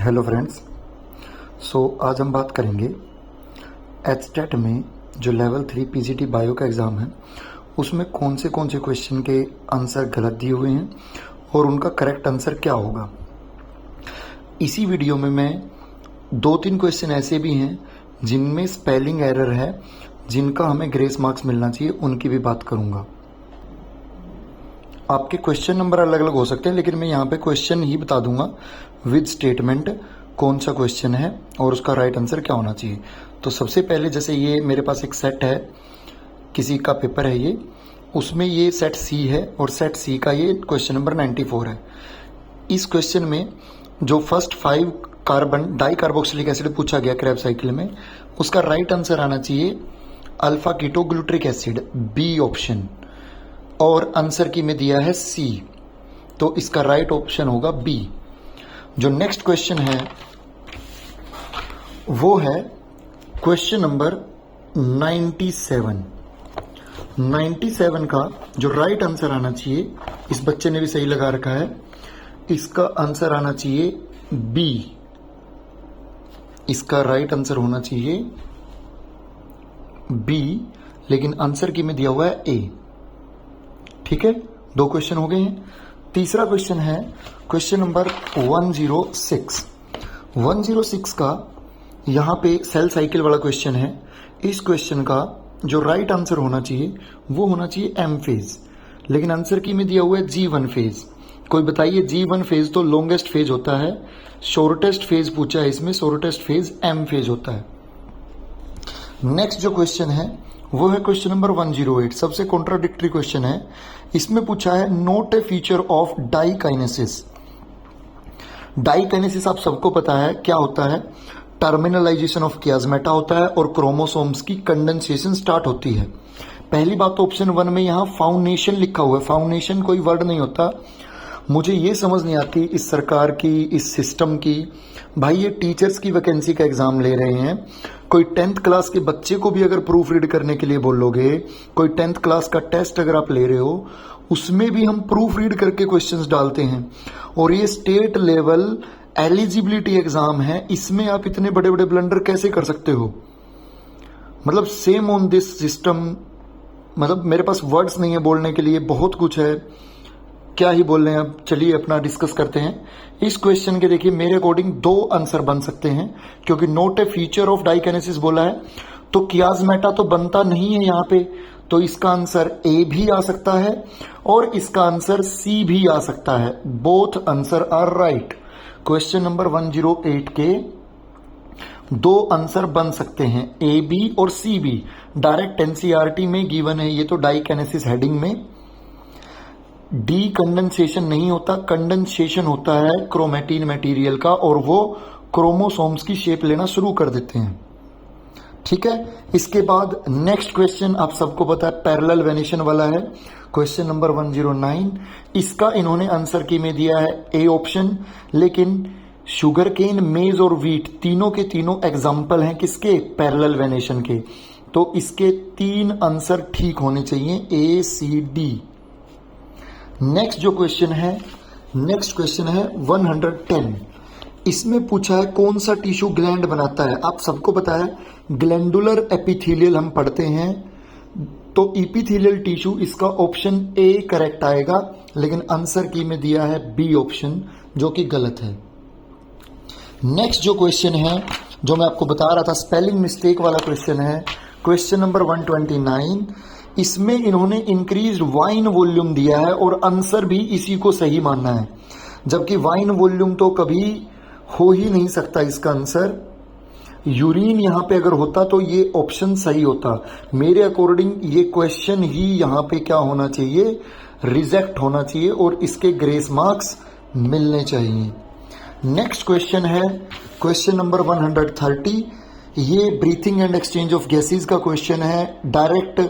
Hello friends. आज हम बात करेंगे एचटेट में जो लेवल 3 पीजीटी बायो का एग्ज़ाम है उसमें कौन से क्वेश्चन के आंसर गलत दिए हुए हैं और उनका करेक्ट आंसर क्या होगा। इसी वीडियो में मैं 2-3 क्वेश्चन ऐसे भी हैं जिनमें स्पेलिंग एरर है, जिनका हमें ग्रेस मार्क्स मिलना चाहिए, उनकी भी बात करूंगा। आपके क्वेश्चन नंबर अलग अलग हो सकते हैं, लेकिन मैं यहाँ पे क्वेश्चन ही बता दूंगा विद स्टेटमेंट कौन सा क्वेश्चन है और उसका राइट आंसर क्या होना चाहिए। तो सबसे पहले जैसे ये मेरे पास एक सेट है, किसी का पेपर है ये, उसमें ये सेट सी है और सेट सी का ये क्वेश्चन नंबर 94 है। इस क्वेश्चन में जो first 5 carbon di carboxylic acid पूछा गया क्रैब साइकिल में, उसका राइट आंसर आना चाहिए अल्फा कीटोग्लूट्रिक एसिड, बी ऑप्शन, और आंसर की में दिया है सी, तो इसका राइट ऑप्शन होगा बी। जो नेक्स्ट क्वेश्चन है वो है क्वेश्चन नंबर 97 का जो राइट आंसर आना चाहिए, इस बच्चे ने भी सही लगा रखा है, इसका आंसर आना चाहिए बी। इसका राइट आंसर होना चाहिए बी, लेकिन आंसर की में दिया हुआ है ए। ठीक है, 2 क्वेश्चन हो गए हैं। तीसरा क्वेश्चन है क्वेश्चन नंबर 106 का, यहां पे सेल साइकिल वाला क्वेश्चन है। इस क्वेश्चन का जो राइट आंसर होना चाहिए वो होना चाहिए एम फेज, लेकिन आंसर की में दिया हुआ है G1 फेज। कोई बताइए, G1 फेज तो लॉन्गेस्ट फेज होता है, शॉर्टेस्ट फेज पूछा है इसमें, शॉर्टेस्ट फेज एम फेज होता है। नेक्स्ट जो क्वेश्चन है वो है क्वेश्चन नंबर 108, सबसे कॉन्ट्राडिक्टरी क्वेश्चन है। इसमें पूछा है नोट ए फीचर ऑफ डाईकाइनेसिस। डाईकाइनेसिस आप सबको पता है क्या होता है, टर्मिनलाइजेशन ऑफ कियाज्मेटा होता है और क्रोमोसोम्स की कंडेंसेशन स्टार्ट होती है। पहली बात तो ऑप्शन 1 में यहां फाउंडेशन लिखा हुआ है, फाउंडेशन कोई वर्ड नहीं होता। मुझे ये समझ नहीं आती इस सरकार की, इस सिस्टम की। भाई ये टीचर्स की वैकेंसी का एग्जाम ले रहे हैं, कोई 10th क्लास के बच्चे को भी अगर प्रूफ रीड करने के लिए बोलोगे, कोई 10th क्लास का टेस्ट अगर आप ले रहे हो, उसमें भी हम प्रूफ रीड करके क्वेश्चंस डालते हैं। और ये स्टेट लेवल एलिजिबिलिटी एग्जाम है, इसमें आप इतने बड़े बड़े ब्लंडर कैसे कर सकते हो? मतलब सेम ऑन दिस सिस्टम, मतलब मेरे पास वर्ड्स नहीं है बोलने के लिए, बहुत कुछ है, क्या ही बोल रहे हैं। अब चलिए अपना डिस्कस करते हैं इस क्वेश्चन के। देखिए मेरे अकॉर्डिंग 2 आंसर बन सकते हैं, क्योंकि नोट ए फीचर ऑफ डाईकाइनेसिस बोला है तो कियाज्मेटा तो बनता नहीं है यहां पे, तो इसका आंसर ए भी आ सकता है और इसका आंसर सी भी आ सकता है। Both answer are right. Question number 108 के 2 आंसर बन सकते हैं, ए बी और सी बी। डायरेक्ट एनसीईआरटी में गिवन है ये, तो डाईकाइनेसिस हेडिंग में डी कंडेंसेशन नहीं होता, कंडेंसेशन होता है क्रोमेटिन मटेरियल का, और वो क्रोमोसोम्स की शेप लेना शुरू कर देते हैं। ठीक है, इसके बाद नेक्स्ट क्वेश्चन आप सबको पता है पैरेलल वेनेशन वाला है, क्वेश्चन नंबर 109। इसका इन्होंने आंसर की में दिया है ए ऑप्शन, लेकिन शुगर केन, मेज और व्हीट तीनों के तीनों एग्जाम्पल हैं किसके, पैरेलल वेनेशन के, तो इसके 3 आंसर ठीक होने चाहिए, ए सी डी। नेक्स्ट जो क्वेश्चन है, नेक्स्ट क्वेश्चन है 110। इसमें पूछा है कौन सा टिश्यू ग्लैंड बनाता है। आप सबको पता है ग्लैंडुलर एपिथेलियल हम पढ़ते हैं, तो एपिथेलियल टिश्यू, इसका ऑप्शन ए करेक्ट आएगा, लेकिन आंसर की में दिया है बी ऑप्शन, जो कि गलत है। नेक्स्ट जो क्वेश्चन है जो मैं आपको बता रहा था, स्पेलिंग मिस्टेक वाला क्वेश्चन है, क्वेश्चन नंबर 129। इसमें इन्होंने इंक्रीज वाइन वॉल्यूम दिया है और आंसर भी इसी को सही मानना है, जबकि वाइन वॉल्यूम तो कभी हो ही नहीं सकता इसका आंसर। यूरिन यहां पे अगर होता तो ये ऑप्शन सही होता। मेरे अकॉर्डिंग ये क्वेश्चन ही यहां पे क्या होना चाहिए, रिजेक्ट होना चाहिए और इसके ग्रेस मार्क्स मिलने चाहिए। नेक्स्ट क्वेश्चन है क्वेश्चन नंबर 130। ये breathing and exchange of gases का क्वेश्चन है, डायरेक्ट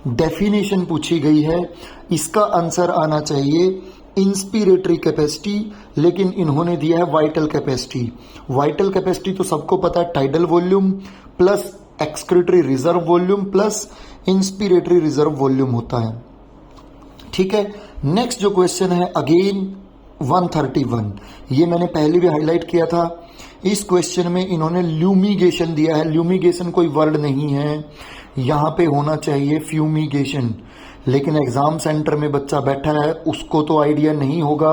डेफिनेशन पूछी गई है। इसका आंसर आना चाहिए इंस्पिरेटरी कैपेसिटी, लेकिन इन्होंने दिया है वाइटल कैपेसिटी। वाइटल कैपेसिटी तो सबको पता है, tidal volume plus excretory reserve volume plus inspiratory reserve volume होता है। ठीक है, नेक्स्ट जो क्वेश्चन है अगेन 131, ये मैंने पहले भी हाईलाइट किया था। इस क्वेश्चन में इन्होंने ल्यूमिगेशन दिया है। ल्यूमिगेशन कोई वर्ड नहीं है, यहाँ पे होना चाहिए फ्यूमिगेशन, लेकिन एग्जाम सेंटर में बच्चा बैठा है, उसको तो आइडिया नहीं होगा,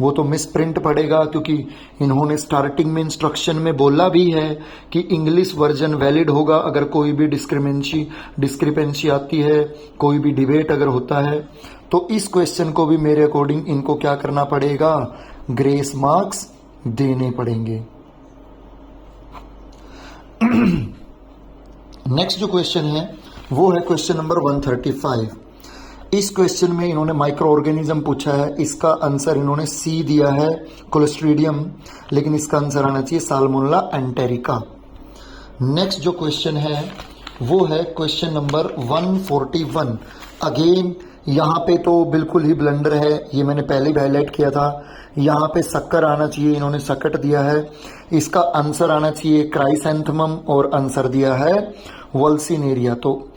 वो तो मिस प्रिंट पड़ेगा, क्योंकि इन्होंने स्टार्टिंग में इंस्ट्रक्शन में बोला भी है कि इंग्लिश वर्जन वैलिड होगा अगर कोई भी डिस्क्रिपेंसी आती है, कोई भी डिबेट अगर होता है। तो इस क्वेश्चन को भी मेरे अकॉर्डिंग इनको क्या करना पड़ेगा, ग्रेस मार्क्स देने पड़ेंगे। नेक्स्ट जो क्वेश्चन है वो है क्वेश्चन नंबर 135। इस क्वेश्चन में इन्होंने माइक्रो ऑर्गेनिज्म पूछा है, इसका आंसर इन्होंने सी दिया है, क्लोस्ट्रीडियम, लेकिन इसका आंसर आना चाहिए साल्मोनेला एंटेरिका। नेक्स्ट जो क्वेश्चन है वो है क्वेश्चन नंबर 141। अगेन यहाँ पे तो बिल्कुल ही ब्लंडर है, ये मैंने पहले भी हाईलाइट किया था। यहाँ पे शक्कर आना चाहिए, इन्होंने सकट दिया है, इसका आंसर आना चाहिए क्राइसैंथमम और आंसर दिया है वल्सिनेरिया। तो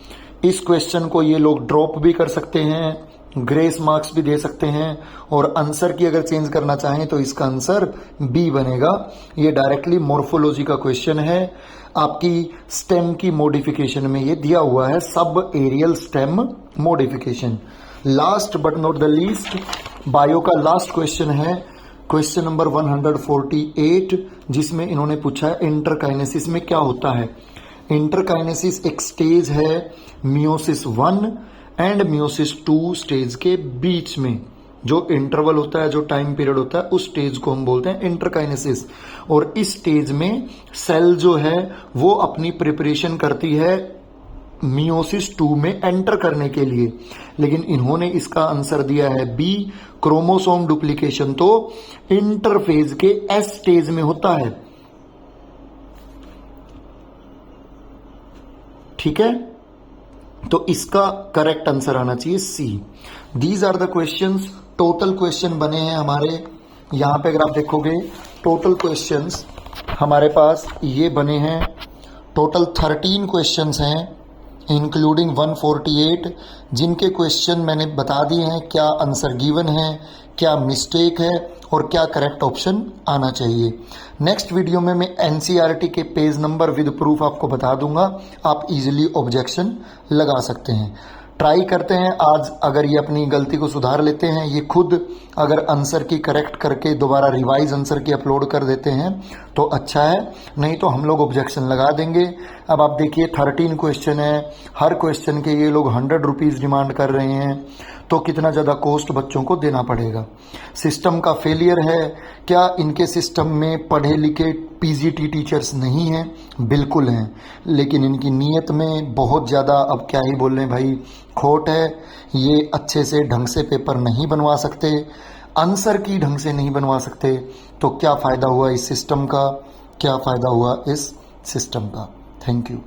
इस क्वेश्चन को ये लोग ड्रॉप भी कर सकते हैं, ग्रेस मार्क्स भी दे सकते हैं, और आंसर की अगर चेंज करना चाहें तो इसका आंसर बी बनेगा। ये डायरेक्टली मॉर्फोलॉजी का क्वेश्चन है, आपकी स्टेम की मॉडिफिकेशन में ये दिया हुआ है, सब aerial stem modification. Last but not the least, bio का लास्ट क्वेश्चन है क्वेश्चन नंबर 148, जिसमें इन्होंने पूछा है इंटरकाइनेसिस में क्या होता है। इंटरकाइनेसिस एक स्टेज है मियोसिस 1 एंड मियोसिस 2 स्टेज के बीच में, जो इंटरवल होता है, जो टाइम पीरियड होता है, उस स्टेज को हम बोलते हैं इंटरकाइनेसिस। और इस स्टेज में सेल जो है वो अपनी प्रिपरेशन करती है मियोसिस 2 में एंटर करने के लिए, लेकिन इन्होंने इसका आंसर दिया है बी, क्रोमोसोम डुप्लीकेशन तो इंटरफेज के एस स्टेज में होता है। ठीक है, तो इसका करेक्ट आंसर आना चाहिए सी। These are the questions, total question बने हैं हमारे। यहां पे अगर आप देखोगे टोटल क्वेश्चंस हमारे पास ये बने हैं, टोटल 13 क्वेश्चंस हैं इंक्लूडिंग 148, जिनके क्वेश्चन मैंने बता दिए हैं, क्या आंसर गिवन है, क्या मिस्टेक है और क्या करेक्ट ऑप्शन आना चाहिए। नेक्स्ट वीडियो में मैं एनसीईआरटी के पेज नंबर विद प्रूफ आपको बता दूंगा, आप इजीली ऑब्जेक्शन लगा सकते हैं। ट्राई करते हैं आज, अगर ये अपनी गलती को सुधार लेते हैं, ये खुद अगर आंसर की करेक्ट करके दोबारा रिवाइज आंसर की अपलोड कर देते हैं तो अच्छा है, नहीं तो हम लोग ऑब्जेक्शन लगा देंगे। अब आप देखिए 13 क्वेश्चन है, हर क्वेश्चन के ये लोग 100 रुपीज़ डिमांड कर रहे हैं, तो कितना ज़्यादा कॉस्ट बच्चों को देना पड़ेगा। सिस्टम का फेलियर है क्या? इनके सिस्टम में पढ़े लिखे पीजीटी टीचर्स नहीं हैं? बिल्कुल हैं, लेकिन इनकी नीयत में बहुत ज़्यादा, अब क्या ही बोल रहे हैं भाई, खोट है। ये अच्छे से ढंग से पेपर नहीं बनवा सकते, आंसर की ढंग से नहीं बनवा सकते, तो क्या फ़ायदा हुआ इस सिस्टम का, क्या फ़ायदा हुआ इस सिस्टम का। Thank you.